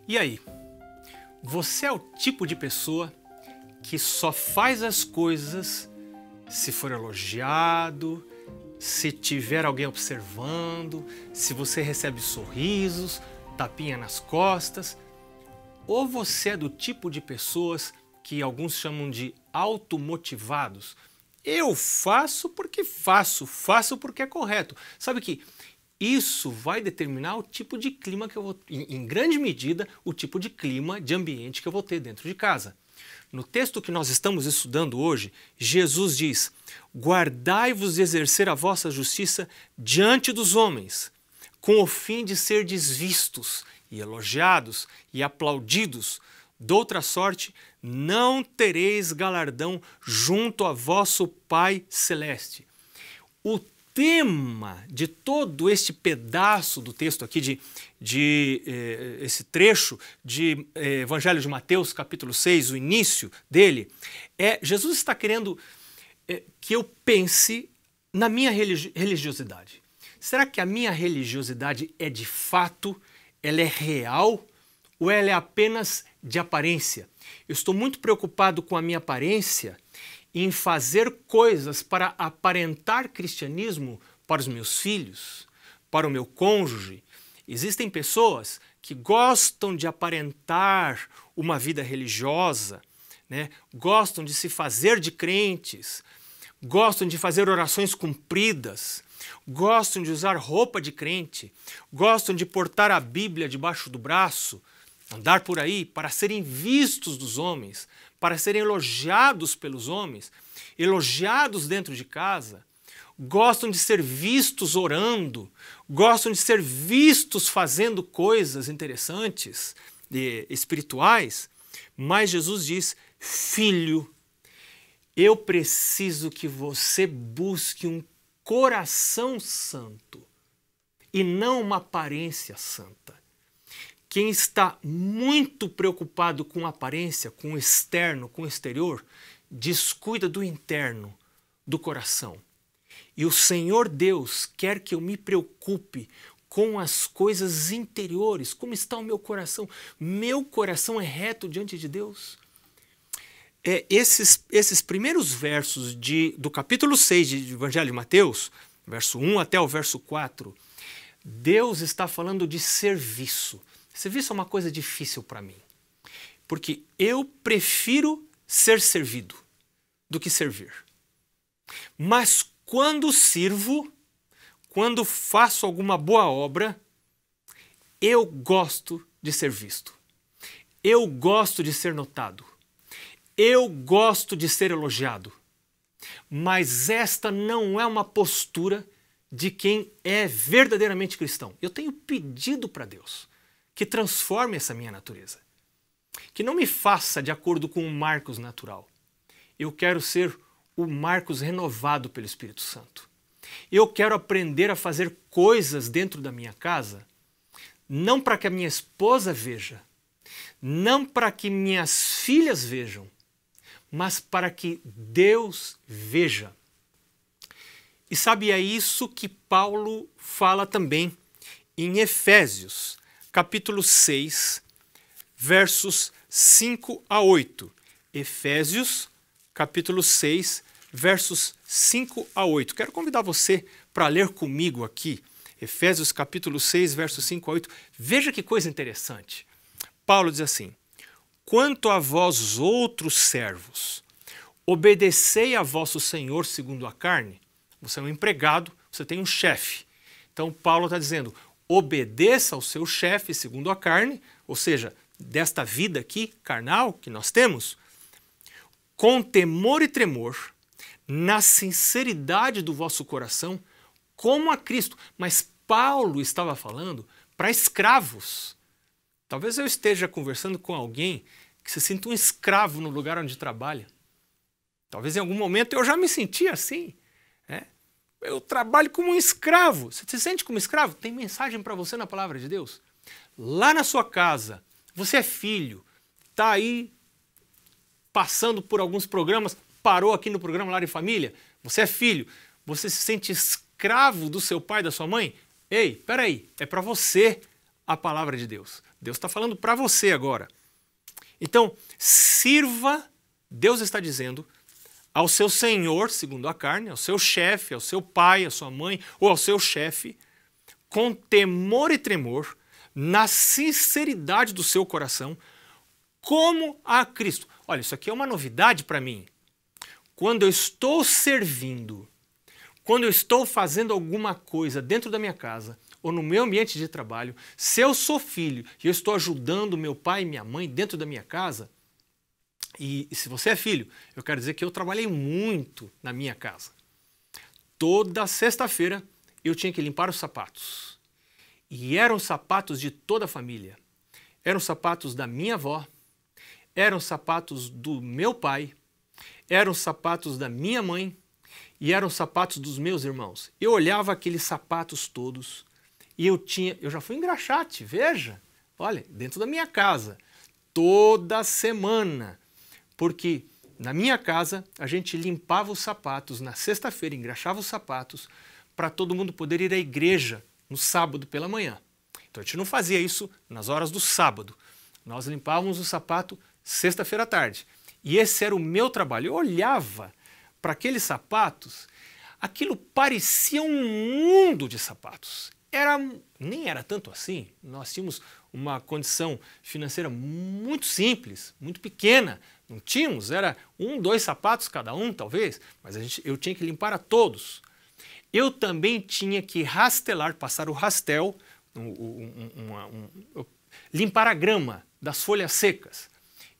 E aí? Você é o tipo de pessoa que só faz as coisas se for elogiado, se tiver alguém observando, se você recebe sorrisos, tapinha nas costas? Ou você é do tipo de pessoas que alguns chamam de automotivados? Eu faço porque faço porque é correto. Sabe que isso vai determinar o tipo de clima que eu vou, em grande medida, o tipo de clima, de ambiente que eu vou ter dentro de casa. No texto que nós estamos estudando hoje, Jesus diz: guardai-vos de exercer a vossa justiça diante dos homens, com o fim de serdes vistos e elogiados e aplaudidos. Doutra sorte, não tereis galardão junto a vosso Pai Celeste. O tema de todo este pedaço do texto aqui, esse trecho de Evangelho de Mateus, capítulo 6, o início dele, Jesus está querendo que eu pense na minha religiosidade. Será que a minha religiosidade é de fato, ela é real ou ela é apenas de aparência? Eu estou muito preocupado com a minha aparência, em fazer coisas para aparentar cristianismo para os meus filhos, para o meu cônjuge. Existem pessoas que gostam de aparentar uma vida religiosa, né? Gostam de se fazer de crentes, gostam de fazer orações compridas, gostam de usar roupa de crente, gostam de portar a Bíblia debaixo do braço, andar por aí para serem vistos dos homens, para serem elogiados pelos homens, elogiados dentro de casa, gostam de ser vistos orando, gostam de ser vistos fazendo coisas interessantes, espirituais, mas Jesus diz: filho, eu preciso que você busque um coração santo e não uma aparência santa. Quem está muito preocupado com a aparência, com o externo, com o exterior, descuida do interno, do coração. E o Senhor Deus quer que eu me preocupe com as coisas interiores. Como está o meu coração? Meu coração é reto diante de Deus? Esses primeiros versos do capítulo 6 de Evangelho de Mateus, verso 1 até o verso 4, Deus está falando de serviço. Serviço é uma coisa difícil para mim, porque eu prefiro ser servido do que servir. Mas quando sirvo, quando faço alguma boa obra, eu gosto de ser visto. Eu gosto de ser notado. Eu gosto de ser elogiado. Mas esta não é uma postura de quem é verdadeiramente cristão. Eu tenho pedido para Deus que transforme essa minha natureza. Que não me faça de acordo com o Marcos natural. Eu quero ser o Marcos renovado pelo Espírito Santo. Eu quero aprender a fazer coisas dentro da minha casa, não para que a minha esposa veja, não para que minhas filhas vejam, mas para que Deus veja. E sabe, é isso que Paulo fala também em Efésios, capítulo 6, versos 5 a 8. Efésios, capítulo 6, versos 5 a 8. Quero convidar você para ler comigo aqui, Efésios, capítulo 6, versos 5 a 8. Veja que coisa interessante. Paulo diz assim: quanto a vós outros servos, obedecei a vosso Senhor segundo a carne. Você é um empregado, você tem um chefe. Então Paulo está dizendo: obedeça ao seu chefe segundo a carne, ou seja, desta vida aqui, carnal, que nós temos, com temor e tremor, na sinceridade do vosso coração, como a Cristo. Mas Paulo estava falando para escravos. Talvez eu esteja conversando com alguém que se sinta um escravo no lugar onde trabalha. Talvez em algum momento eu já me senti assim. Eu trabalho como um escravo. Você se sente como escravo? Tem mensagem para você na palavra de Deus. Lá na sua casa, você é filho, está aí passando por alguns programas, parou aqui no programa Lar e Família, você é filho, você se sente escravo do seu pai, da sua mãe? Ei, peraí, é para você a palavra de Deus. Deus está falando para você agora. Então, sirva, Deus está dizendo, ao seu senhor, segundo a carne, ao seu chefe, ao seu pai, à sua mãe ou ao seu chefe, com temor e tremor, na sinceridade do seu coração, como a Cristo. Olha, isso aqui é uma novidade para mim. Quando eu estou servindo, quando eu estou fazendo alguma coisa dentro da minha casa ou no meu ambiente de trabalho, se eu sou filho e eu estou ajudando meu pai e minha mãe dentro da minha casa, e se você é filho, eu quero dizer que eu trabalhei muito na minha casa. Toda sexta-feira eu tinha que limpar os sapatos. E eram sapatos de toda a família. Eram sapatos da minha avó, eram sapatos do meu pai, eram sapatos da minha mãe e eram sapatos dos meus irmãos. Eu olhava aqueles sapatos todos e eu já fui engraxate, veja, olha, dentro da minha casa, toda semana, porque na minha casa a gente limpava os sapatos na sexta-feira, engraxava os sapatos para todo mundo poder ir à igreja no sábado pela manhã. Então a gente não fazia isso nas horas do sábado, nós limpávamos o sapato sexta-feira à tarde. E esse era o meu trabalho. Eu olhava para aqueles sapatos, aquilo parecia um mundo de sapatos. Nem era tanto assim. Nós tínhamos uma condição financeira muito simples, muito pequena. Não tínhamos, era 1, 2 sapatos cada um, talvez, mas eu tinha que limpar a todos. Eu também tinha que rastelar, passar o rastel, limpar a grama das folhas secas.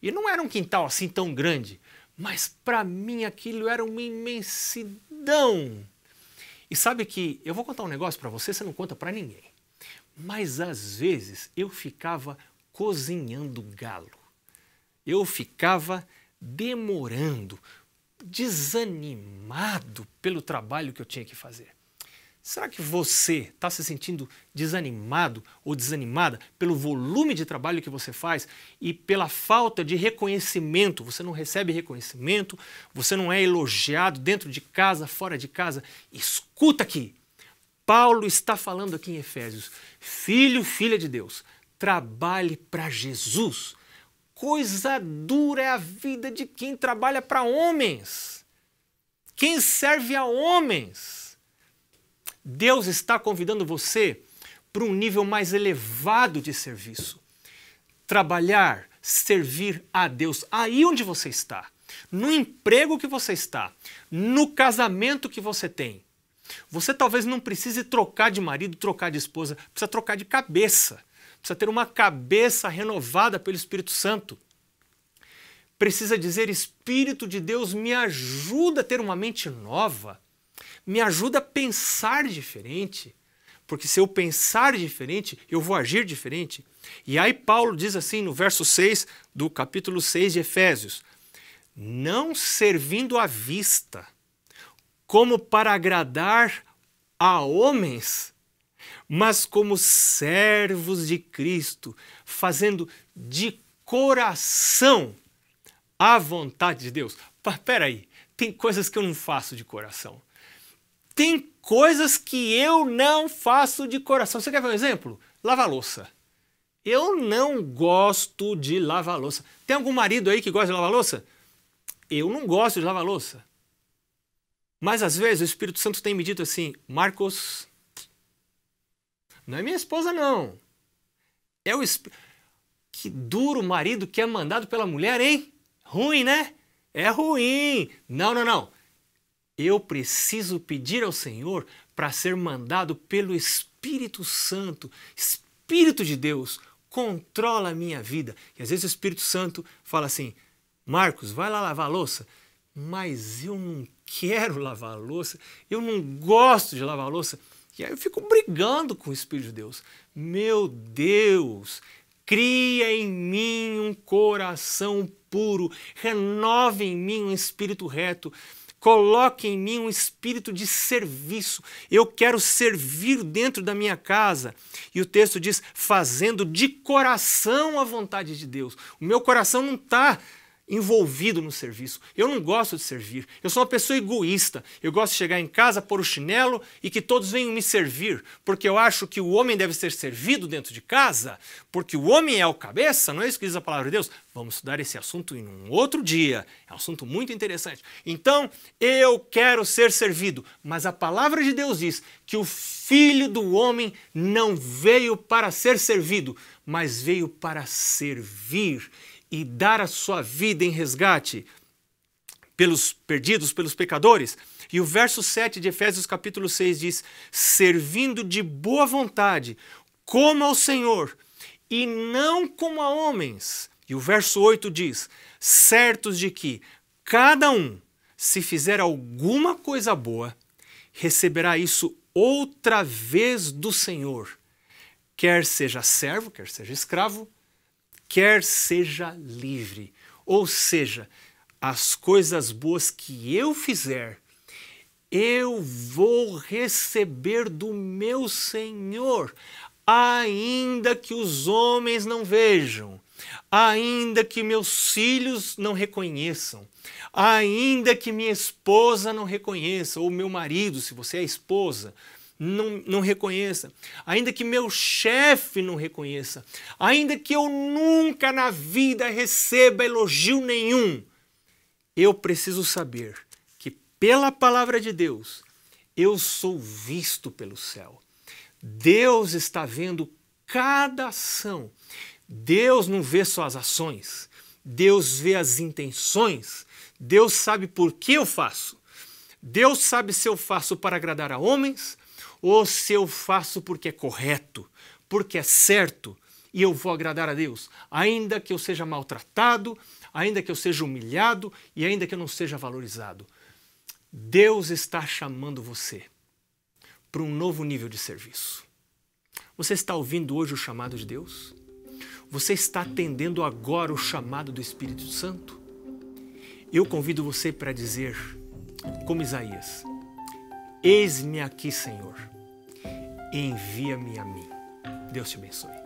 E não era um quintal assim tão grande, mas para mim aquilo era uma imensidão. E sabe que eu vou contar um negócio para você não conta para ninguém. Mas às vezes eu ficava cozinhando galo. Eu ficava demorando, desanimado pelo trabalho que eu tinha que fazer. Será que você está se sentindo desanimado ou desanimada pelo volume de trabalho que você faz e pela falta de reconhecimento? Você não recebe reconhecimento, você não é elogiado dentro de casa, fora de casa? Escuta aqui, Paulo está falando aqui em Efésios, filho, filha de Deus, trabalhe para Jesus. Coisa dura é a vida de quem trabalha para homens, quem serve a homens. Deus está convidando você para um nível mais elevado de serviço. Trabalhar, servir a Deus, aí onde você está, no emprego que você está, no casamento que você tem. Você talvez não precise trocar de marido, trocar de esposa, precisa trocar de cabeça. Precisa ter uma cabeça renovada pelo Espírito Santo. Precisa dizer, Espírito de Deus, me ajuda a ter uma mente nova. Me ajuda a pensar diferente, porque se eu pensar diferente, eu vou agir diferente. E aí Paulo diz assim no verso 6 do capítulo 6 de Efésios, não servindo à vista, como para agradar a homens, mas como servos de Cristo, fazendo de coração a vontade de Deus. Peraí, tem coisas que eu não faço de coração. Tem coisas que eu não faço de coração. Você quer ver um exemplo? Lavar louça. Eu não gosto de lavar louça. Tem algum marido aí que gosta de lavar louça? Eu não gosto de lavar louça. Mas às vezes o Espírito Santo tem me dito assim, Marcos, não é minha esposa não. É o que duro marido que é mandado pela mulher, hein? Ruim, né? É ruim. Não. Eu preciso pedir ao Senhor para ser mandado pelo Espírito Santo. Espírito de Deus, controla a minha vida. E às vezes o Espírito Santo fala assim, Marcos, vai lá lavar a louça. Mas eu não quero lavar a louça, eu não gosto de lavar a louça. E aí eu fico brigando com o Espírito de Deus. Meu Deus, cria em mim um coração puro, renova em mim um espírito reto. Coloque em mim um espírito de serviço. Eu quero servir dentro da minha casa. E o texto diz, fazendo de coração a vontade de Deus. O meu coração não está envolvido no serviço. Eu não gosto de servir. Eu sou uma pessoa egoísta. Eu gosto de chegar em casa, pôr o chinelo e que todos venham me servir, porque eu acho que o homem deve ser servido dentro de casa, porque o homem é o cabeça, não é isso que diz a palavra de Deus? Vamos estudar esse assunto em um outro dia. É um assunto muito interessante. Então, eu quero ser servido, mas a palavra de Deus diz que o Filho do Homem não veio para ser servido, mas veio para servir e dar a sua vida em resgate pelos perdidos, pelos pecadores. E o verso 7 de Efésios capítulo 6 diz, servindo de boa vontade, como ao Senhor, e não como a homens. E o verso 8 diz, certos de que cada um, se fizer alguma coisa boa, receberá isso outra vez do Senhor, quer seja servo, quer seja escravo, quer seja livre. Ou seja, as coisas boas que eu fizer, eu vou receber do meu Senhor, ainda que os homens não vejam, ainda que meus filhos não reconheçam, ainda que minha esposa não reconheça, ou meu marido, se você é esposa, não reconheça, ainda que meu chefe não reconheça, ainda que eu nunca na vida receba elogio nenhum, eu preciso saber que pela palavra de Deus eu sou visto pelo céu. Deus está vendo cada ação. Deus não vê só as ações, Deus vê as intenções. Deus sabe por que eu faço. Deus sabe se eu faço para agradar a homens ou se eu faço porque é correto, porque é certo e eu vou agradar a Deus, ainda que eu seja maltratado, ainda que eu seja humilhado e ainda que eu não seja valorizado. Deus está chamando você para um novo nível de serviço. Você está ouvindo hoje o chamado de Deus? Você está atendendo agora o chamado do Espírito Santo? Eu convido você para dizer, como Isaías, eis-me aqui, Senhor, envia-me a mim. Deus te abençoe.